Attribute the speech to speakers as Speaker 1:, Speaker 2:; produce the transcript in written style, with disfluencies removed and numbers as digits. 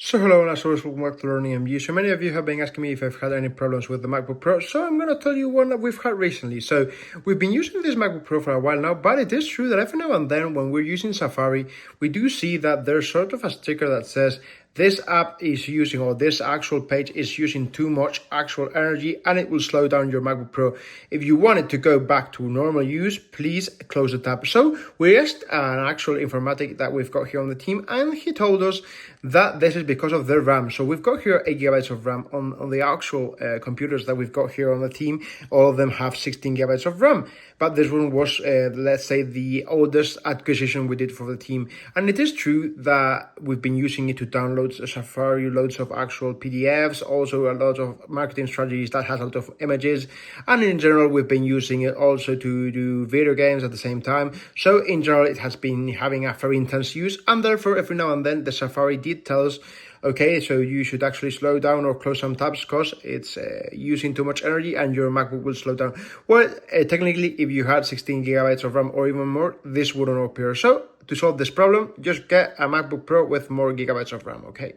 Speaker 1: So hello and as always, welcome back to Learning MU. So many of you have been asking me if I've had any problems with the MacBook Pro. So I'm going to tell you one that we've had recently. So we've been using this MacBook Pro for a while now, but it is true that every now and then when we're using Safari, we do see that there's sort of a sticker that says this app is using, or this actual page is using too much actual energy and it will slow down your MacBook Pro. If you want it to go back to normal use, please close the tab. So we asked an actual informatic that we've got here on the team, and he told us that this is because of their RAM. So we've got here 8 gigabytes of RAM on the actual computers that we've got here on the team. All of them have 16 gigabytes of RAM, but this one was, let's say, the oldest acquisition we did for the team. And it is true that we've been using it to download Safari, loads of actual PDFs, also a lot of marketing strategies that has a lot of images. And in general, we've been using it also to do video games at the same time. So in general, it has been having a very intense use, and therefore every now and then the Safari did tell us, okay, so you should actually slow down or close some tabs because it's using too much energy and your MacBook will slow down. Well, technically, if you had 16 gigabytes of RAM or even more, this wouldn't appear. So to solve this problem, just get a MacBook Pro with more gigabytes of RAM, okay?